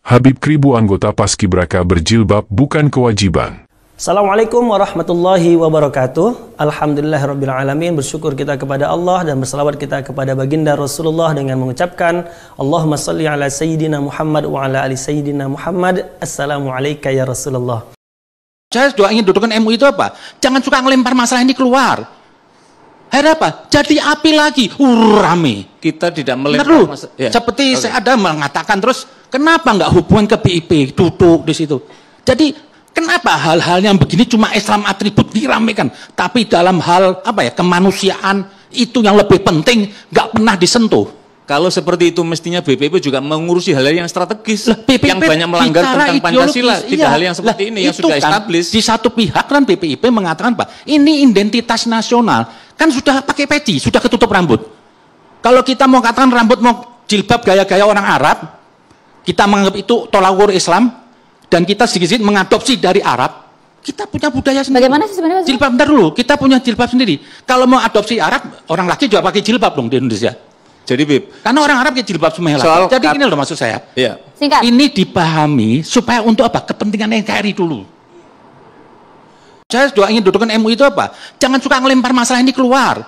Habib Kribo anggota Paskibraka berjilbab bukan kewajiban. Assalamualaikum warahmatullahi wabarakatuh. Alhamdulillahirrabbilalamin. Bersyukur kita kepada Allah dan berselawat kita kepada baginda Rasulullah dengan mengucapkan Allahumma salli ala Sayyidina Muhammad wa ala ali Sayyidina Muhammad. Assalamualaikum ya Rasulullah. Saya doa ingin dudukan MUI itu apa? Jangan suka ngelempar masalah ini keluar. Akhirnya apa? Jadi api lagi. Rame. Kita tidak melempar masalah. Ya. Seperti saya ada mengatakan terus, kenapa nggak hubungan ke BIP? Duduk di situ. Jadi kenapa hal-hal yang begini cuma Islam atribut diramekan, tapi dalam hal apa ya kemanusiaan itu yang lebih penting nggak pernah disentuh. Kalau seperti itu mestinya BPIP juga mengurusi hal yang strategis, BPIP yang banyak melanggar tentang Pancasila, tidak hal yang seperti ini yang sudah established. Di satu pihak kan BPIP mengatakan Pak, ini identitas nasional, kan sudah pakai peci, sudah ketutup rambut. Kalau kita mau katakan rambut mau jilbab gaya-gaya orang Arab, kita menganggap itu tolak ukur Islam, dan kita sedikit mengadopsi dari Arab, kita punya budaya sendiri. Bagaimana sih sebenarnya? Jilbab, bentar dulu, kita punya jilbab sendiri. Kalau mau adopsi Arab, orang laki juga pakai jilbab dong di Indonesia. Jadi Bib, karena orang Arab pakai jilbab semuanya. Jadi ini loh maksud saya. Iya. Singkat. Ini dipahami supaya untuk apa? Kepentingan NKRI dulu. Saya doa ingin dudukan MUI itu apa? Jangan suka ngelempar masalah ini keluar.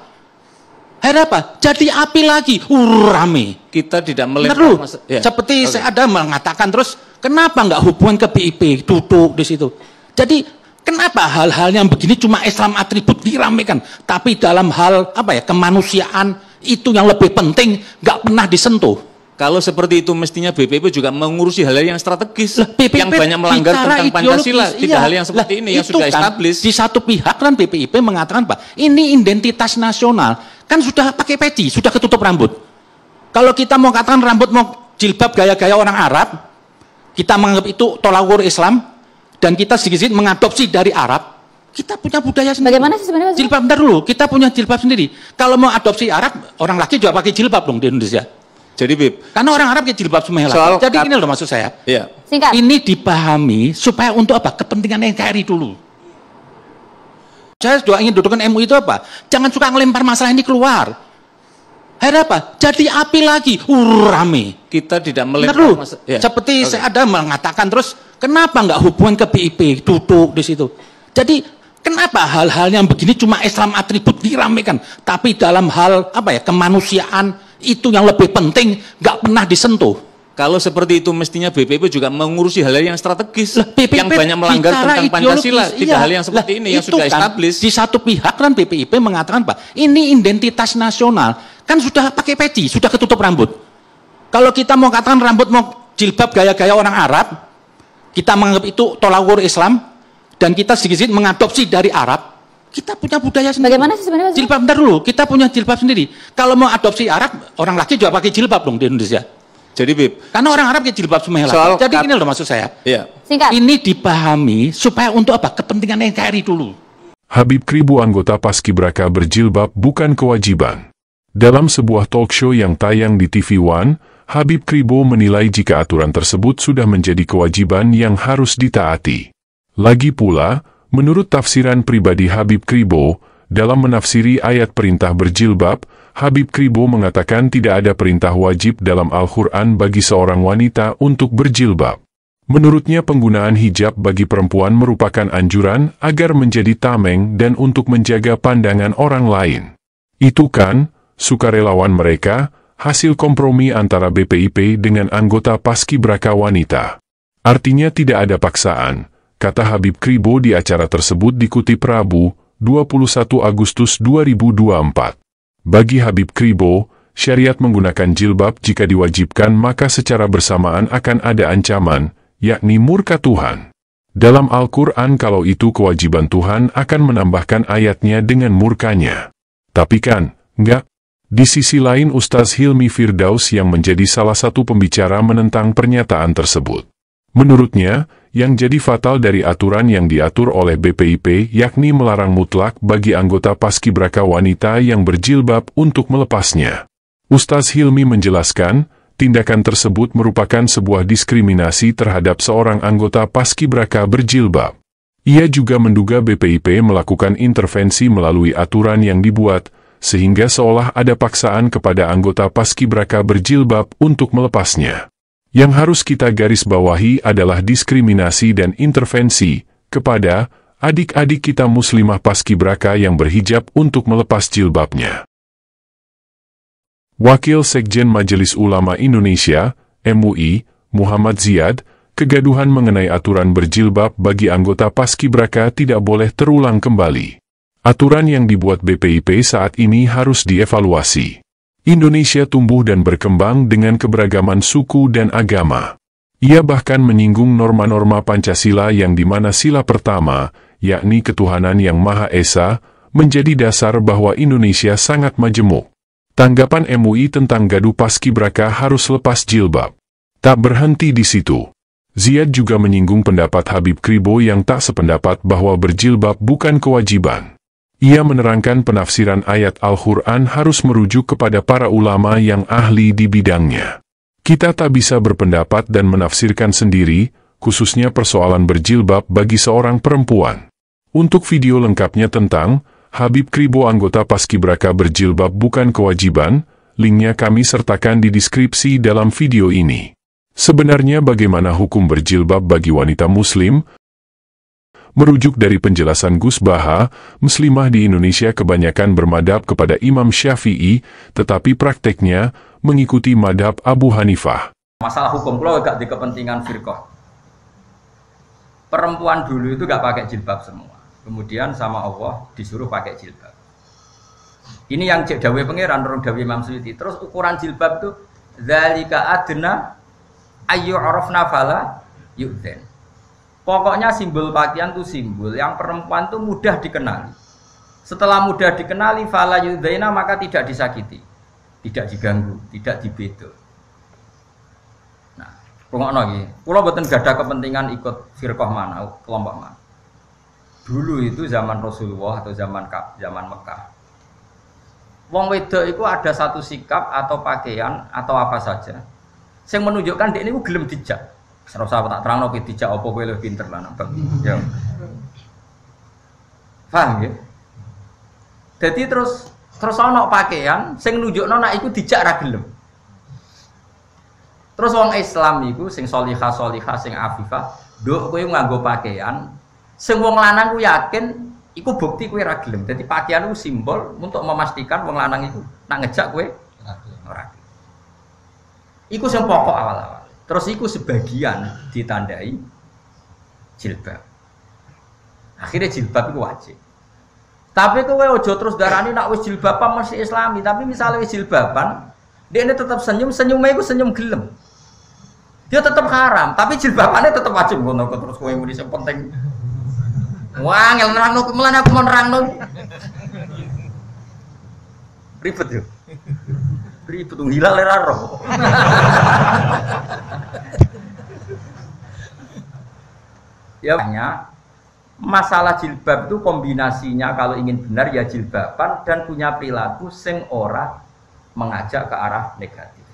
Akhirnya apa? Jadi api lagi. Rame. Kita tidak melempar masalah. Ya. Seperti saya ada mengatakan terus, kenapa nggak hubungan ke BIP? Duduk di situ. Jadi kenapa hal-hal yang begini cuma Islam atribut diramekan, tapi dalam hal apa ya kemanusiaan itu yang lebih penting nggak pernah disentuh. Kalau seperti itu mestinya BPIP juga mengurusi hal yang strategis, yang banyak melanggar tentang Pancasila, tidak hal yang seperti ini yang sudah established. Di satu pihak kan BPIP mengatakan Pak, ini identitas nasional, kan sudah pakai peci, sudah ketutup rambut. Kalau kita mau katakan rambut mau jilbab gaya-gaya orang Arab, kita menganggap itu tolak ukur Islam, dan kita sedikit mengadopsi dari Arab, kita punya budaya sendiri. Bagaimana sih sebenarnya? Jilbab, bentar dulu, kita punya jilbab sendiri. Kalau mau adopsi Arab, orang laki juga pakai jilbab dong di Indonesia. Jadi Bib, karena orang Arab pakai jilbab semuanya. Jadi ini loh maksud saya. Iya. Singkat. Ini dipahami supaya untuk apa? Kepentingan NKRI dulu. Saya doa ingin dudukan MUI itu apa? Jangan suka ngelempar masalah ini keluar. Akhirnya apa? Jadi api lagi. Rame. Kita tidak melempar masalah. Ya. Seperti saya ada mengatakan terus, kenapa nggak hubungan ke BIP? Duduk di situ. Jadi kenapa hal-hal yang begini cuma Islam atribut diramekan, tapi dalam hal apa ya kemanusiaan itu yang lebih penting nggak pernah disentuh. Kalau seperti itu mestinya BPIP juga mengurusi hal yang strategis, yang banyak melanggar tentang Pancasila, tidak hal yang seperti ini yang sudah established. Di satu pihak kan BPIP mengatakan Pak, ini identitas nasional, kan sudah pakai peci, sudah ketutup rambut. Kalau kita mau katakan rambut mau jilbab gaya-gaya orang Arab, kita menganggap itu tolak ukur Islam, dan kita sedikit mengadopsi dari Arab, kita punya budaya sendiri. Bagaimana sih sebenarnya? Jilbab, bentar dulu, kita punya jilbab sendiri. Kalau mau adopsi Arab, orang laki juga pakai jilbab dong di Indonesia. Jadi Bib, karena orang Arab pakai jilbab semuanya. Jadi ini loh maksud saya. Iya. Singkat. Ini dipahami supaya untuk apa? Kepentingan NKRI dulu. Habib Kribo anggota Paskibraka berjilbab bukan kewajiban. Dalam sebuah talk show yang tayang di TV One, Habib Kribo menilai jika aturan tersebut sudah menjadi kewajiban yang harus ditaati. Lagi pula, menurut tafsiran pribadi Habib Kribo, dalam menafsiri ayat perintah berjilbab, Habib Kribo mengatakan tidak ada perintah wajib dalam Al-Quran bagi seorang wanita untuk berjilbab. Menurutnya penggunaan hijab bagi perempuan merupakan anjuran agar menjadi tameng dan untuk menjaga pandangan orang lain. Itu kan, sukarelawan mereka, hasil kompromi antara BPIP dengan anggota Paskibraka wanita. Artinya tidak ada paksaan, kata Habib Kribo di acara tersebut dikutip Rabu, 21 Agustus 2024. Bagi Habib Kribo, syariat menggunakan jilbab jika diwajibkan maka secara bersamaan akan ada ancaman, yakni murka Tuhan. Dalam Al-Quran kalau itu kewajiban Tuhan akan menambahkan ayatnya dengan murkanya. Tapi kan, enggak. Di sisi lain Ustaz Hilmi Firdaus yang menjadi salah satu pembicara menentang pernyataan tersebut. Menurutnya, yang jadi fatal dari aturan yang diatur oleh BPIP yakni melarang mutlak bagi anggota Paskibraka wanita yang berjilbab untuk melepasnya. Ustaz Hilmi menjelaskan, tindakan tersebut merupakan sebuah diskriminasi terhadap seorang anggota Paskibraka berjilbab. Ia juga menduga BPIP melakukan intervensi melalui aturan yang dibuat, sehingga seolah ada paksaan kepada anggota Paskibraka berjilbab untuk melepasnya. Yang harus kita garis bawahi adalah diskriminasi dan intervensi kepada adik-adik kita muslimah paskibraka yang berhijab untuk melepas jilbabnya. Wakil Sekjen Majelis Ulama Indonesia, MUI, Muhammad Ziyad, kegaduhan mengenai aturan berjilbab bagi anggota paskibraka tidak boleh terulang kembali. Aturan yang dibuat BPIP saat ini harus dievaluasi. Indonesia tumbuh dan berkembang dengan keberagaman suku dan agama. Ia bahkan menyinggung norma-norma Pancasila yang di mana sila pertama, yakni ketuhanan yang Maha Esa, menjadi dasar bahwa Indonesia sangat majemuk. Tanggapan MUI tentang gaduh paskibraka harus lepas jilbab. Tak berhenti di situ. Ziyad juga menyinggung pendapat Habib Kribo yang tak sependapat bahwa berjilbab bukan kewajiban. Ia menerangkan penafsiran ayat Al-Quran harus merujuk kepada para ulama yang ahli di bidangnya. Kita tak bisa berpendapat dan menafsirkan sendiri, khususnya persoalan berjilbab bagi seorang perempuan. Untuk video lengkapnya tentang Habib Kribo anggota paskibraka berjilbab bukan kewajiban, linknya kami sertakan di deskripsi dalam video ini. Sebenarnya bagaimana hukum berjilbab bagi wanita muslim? Merujuk dari penjelasan Gus Baha, muslimah di Indonesia kebanyakan bermadhab kepada Imam Syafi'i, tetapi prakteknya mengikuti madhab Abu Hanifah. Masalah hukum, kalau gak di kepentingan firqah. Perempuan dulu itu gak pakai jilbab semua. Kemudian sama Allah disuruh pakai jilbab. Ini yang cek dawai pangeran, orang dawai Imam Suyuti. Terus ukuran jilbab itu, dzalika adna ayyu'rafna fala yu'dzen. Pokoknya simbol pakaian itu simbol yang perempuan itu mudah dikenali. Setelah mudah dikenali, fala yudzaina maka tidak disakiti, tidak diganggu, tidak dibedo. Nah, rungokno iki. Kula mboten gadah kepentingan ikut firqah mana, kelompok mana. Dulu itu zaman Rasulullah atau zaman Mekah. Wong wedok itu ada satu sikap atau pakaian atau apa saja yang menunjukkan dia ini gelem dijak. Serasa tak terang nopo dijak apa kowe lebih pinter lah nambah. Ya. Paham ya? Jadi terus ana pakaian sing nunjukno nek iku dijak ra gelem. Terus wong Islam iku sing sholihah sing afifah, nduk kowe nganggo pakaian sing wong lanang ku yakin iku bukti kowe ra gelem. Dadi pakaian itu simbol untuk memastikan wong lanang iku nak ngejak kowe ora gelem. Iku sing pokok awal-awal. Terus iku sebagian ditandai jilbab. Akhirnya jilbab itu wajib. Tapi kowe ojo terus darani nak wis jilbaban masih Islami, tapi misalnya wis jilbaban, dia ini tetap senyumnya itu senyum gelem. Dia tetap haram, tapi jilbabannya tetap wajib ngono terus kowe muni sing penting. Wah, ngerangno mulane aku mau nerangno. Ribet yo. Ribet hilal era roh. Ya banyak masalah jilbab itu kombinasinya kalau ingin benar ya jilbaban dan punya perilaku sing ora mengajak ke arah negatif.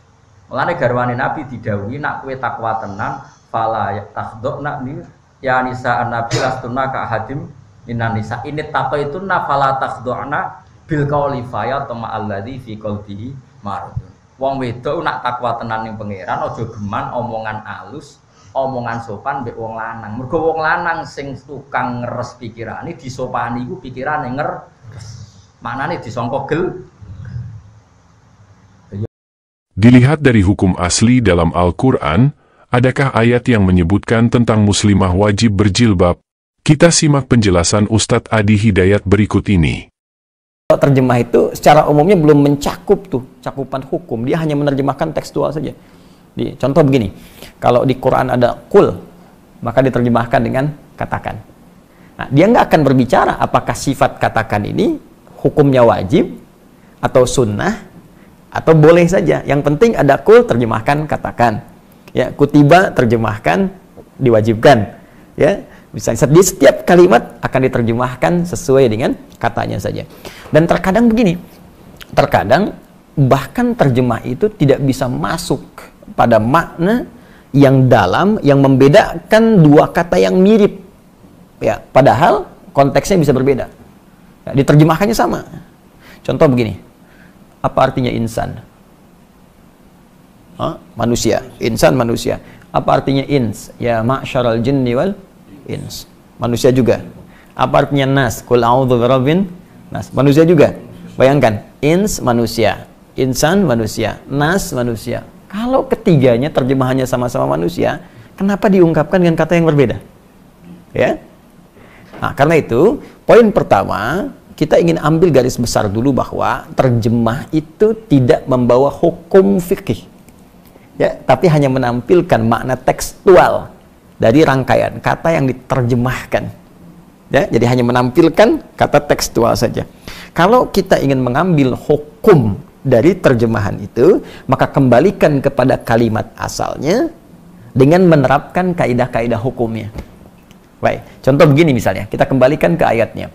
Mulane garwane Nabi didhawuhi nak kowe takwa tenan fala takhdhna ni ya nisa an-nabi lastuna ka hadim minan nisa ini taqaituna fala takhdhna bil qauli fa ya tama alladzi fi qalbihi marudun. Wong wedok nak takwa tenan ning pangeran aja geman omongan alus, omongan sopan mbek wong lanang. Mergo wong lanang sing tukang ngeres pikirane disopani iku pikirane ngeres. Manane disangka gel. Dilihat dari hukum asli dalam Al-Quran, adakah ayat yang menyebutkan tentang muslimah wajib berjilbab? Kita simak penjelasan Ustadz Adi Hidayat berikut ini. Terjemah itu secara umumnya belum mencakup tuh cakupan hukum, dia hanya menerjemahkan tekstual saja. Contoh begini, kalau di Quran ada kul, maka diterjemahkan dengan katakan. Nah, dia nggak akan berbicara apakah sifat katakan ini hukumnya wajib atau sunnah atau boleh saja. Yang penting ada kul, terjemahkan katakan. Ya, kutiba terjemahkan diwajibkan. Ya. Misalnya di setiap kalimat akan diterjemahkan sesuai dengan katanya saja. Dan terkadang begini, terkadang bahkan terjemah itu tidak bisa masuk pada makna yang dalam, yang membedakan dua kata yang mirip. Ya, padahal konteksnya bisa berbeda. Ya, diterjemahkannya sama. Contoh begini, apa artinya insan? Manusia. Insan manusia. Apa artinya ins? Ya ma'syaral jinni wal ins. Manusia juga. Apa artinya nas? Qul a'udzu birabbin nas. Manusia juga. Bayangkan, ins manusia, insan manusia, nas manusia. Kalau ketiganya terjemahannya sama-sama manusia, kenapa diungkapkan dengan kata yang berbeda? Ya. Nah, karena itu, poin pertama, kita ingin ambil garis besar dulu bahwa terjemah itu tidak membawa hukum fikih. Ya, tapi hanya menampilkan makna tekstual dari rangkaian kata yang diterjemahkan. Ya, jadi hanya menampilkan kata tekstual saja. Kalau kita ingin mengambil hukum dari terjemahan itu, maka kembalikan kepada kalimat asalnya dengan menerapkan kaidah-kaidah hukumnya. Baik, contoh begini misalnya, kita kembalikan ke ayatnya.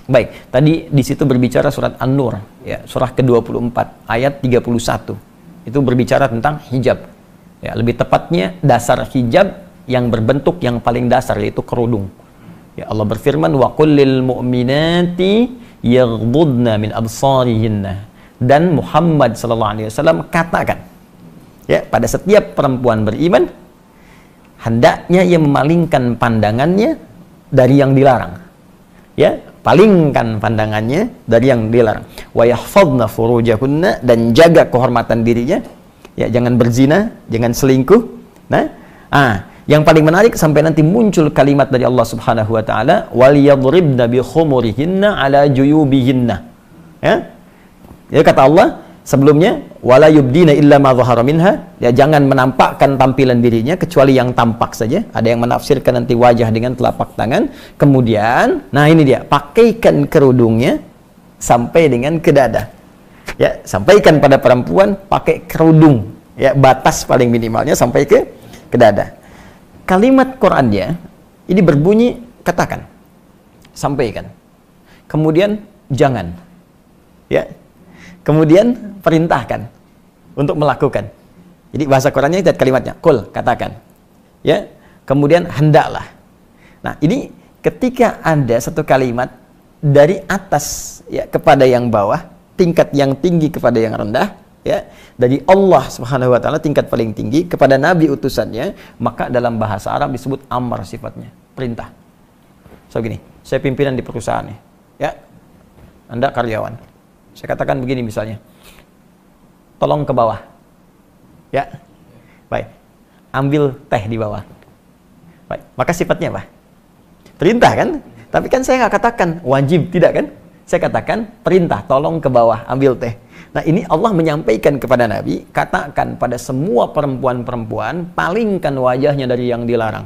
Baik, tadi di situ berbicara surat An-Nur, ya, surah ke-24, ayat 31. Itu berbicara tentang hijab. Ya, lebih tepatnya dasar hijab yang berbentuk yang paling dasar, yaitu kerudung. Ya, Allah berfirman, wa qul lil mu'minati yaghdudna min absarihinna. Dan Muhammad sallallahu alaihi wasallam katakan, ya, pada setiap perempuan beriman hendaknya ia memalingkan pandangannya dari yang dilarang. Ya, palingkan pandangannya dari yang dilarang. Wa yahfadna furujahunna, dan jaga kehormatan dirinya. Ya, jangan berzina, jangan selingkuh. Yang paling menarik sampai nanti muncul kalimat dari Allah Subhanahu wa taala, wal yadribna bi khumurihinna ala juyubihinna. Ya. Ya, kata Allah sebelumnya, wala yubdina illa ma dhahara minha, ya, jangan menampakkan tampilan dirinya kecuali yang tampak saja. Ada yang menafsirkan nanti wajah dengan telapak tangan. Kemudian, nah ini dia, pakaikan kerudungnya sampai dengan ke dada. Ya, sampaikan pada perempuan pakai kerudung, ya, batas paling minimalnya sampai ke dada. Kalimat Qur'annya ini berbunyi katakan, sampaikan. Kemudian jangan. Ya. Kemudian perintahkan untuk melakukan. Jadi bahasa Qur'annya itu kalimatnya, qul, katakan. Ya. Kemudian hendaklah. Nah, ini ketika ada satu kalimat dari atas, ya, kepada yang bawah, tingkat yang tinggi kepada yang rendah, ya, dari Allah Subhanahu wa taala tingkat paling tinggi kepada nabi utusannya, maka dalam bahasa Arab disebut amar sifatnya, perintah. So gini, saya pimpinan di perusahaan nih. Ya. Anda karyawan. Saya katakan begini misalnya, tolong ke bawah. Ya, baik. Ambil teh di bawah. Baik. Maka sifatnya apa? Perintah kan? Tapi kan saya nggak katakan wajib, tidak kan? Saya katakan perintah, tolong ke bawah, ambil teh. Nah, ini Allah menyampaikan kepada Nabi, katakan pada semua perempuan-perempuan, palingkan wajahnya dari yang dilarang.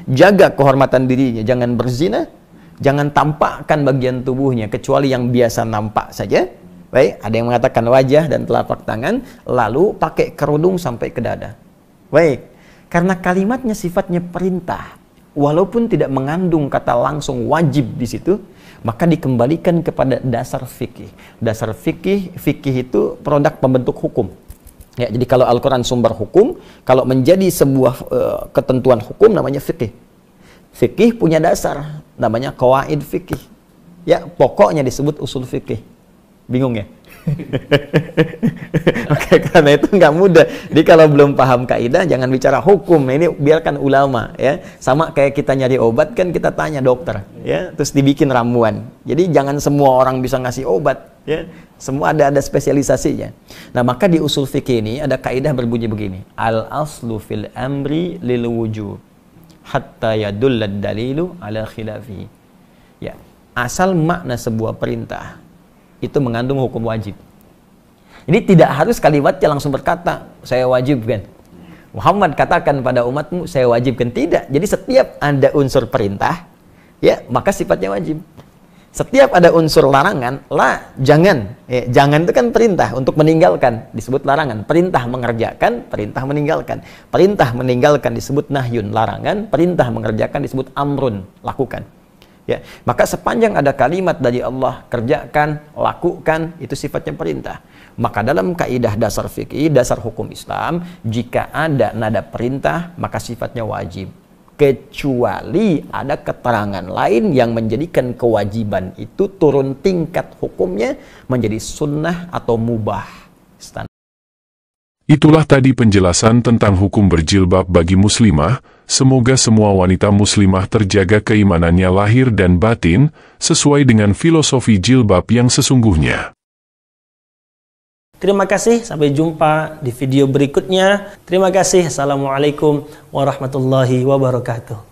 Jaga kehormatan dirinya, jangan berzina, jangan tampakkan bagian tubuhnya kecuali yang biasa nampak saja. Baik, ada yang mengatakan wajah dan telapak tangan, lalu pakai kerudung sampai ke dada. Baik, karena kalimatnya sifatnya perintah, walaupun tidak mengandung kata langsung wajib di situ, maka dikembalikan kepada dasar fikih. Dasar fikih itu produk pembentuk hukum. Ya, jadi kalau Al-Quran sumber hukum, kalau menjadi sebuah ketentuan hukum namanya fikih. Fikih punya dasar, namanya qawaid fikih. Ya, pokoknya disebut usul fikih. Bingung ya? Oke, karena itu nggak mudah. Jadi kalau belum paham kaidah, jangan bicara hukum. Ini biarkan ulama, ya. Sama kayak kita nyari obat kan, kita tanya dokter, ya. Terus dibikin ramuan. Jadi jangan semua orang bisa ngasih obat, ya. Semua ada spesialisasinya. Nah, maka di usul fikih ini ada kaidah berbunyi begini: al aslu fil amri lil wujub hatta yadullad dalilu ala khilafihi. Ya, asal makna sebuah perintah itu mengandung hukum wajib. Ini tidak harus kalimatnya langsung berkata, saya wajibkan. Muhammad katakan pada umatmu, saya wajibkan. Tidak. Jadi setiap ada unsur perintah, ya, maka sifatnya wajib. Setiap ada unsur larangan, jangan. Ya, jangan itu kan perintah untuk meninggalkan, disebut larangan. Perintah mengerjakan, perintah meninggalkan. Perintah meninggalkan disebut nahyun, larangan. Perintah mengerjakan disebut amrun, lakukan. Ya, maka sepanjang ada kalimat dari Allah, kerjakan, lakukan, itu sifatnya perintah. Maka dalam kaidah dasar fikih, dasar hukum Islam, jika ada nada perintah, maka sifatnya wajib. Kecuali ada keterangan lain yang menjadikan kewajiban itu turun tingkat hukumnya menjadi sunnah atau mubah. Itulah tadi penjelasan tentang hukum berjilbab bagi muslimah. Semoga semua wanita muslimah terjaga keimanannya lahir dan batin, sesuai dengan filosofi jilbab yang sesungguhnya. Terima kasih, sampai jumpa di video berikutnya. Terima kasih. Assalamualaikum warahmatullahi wabarakatuh.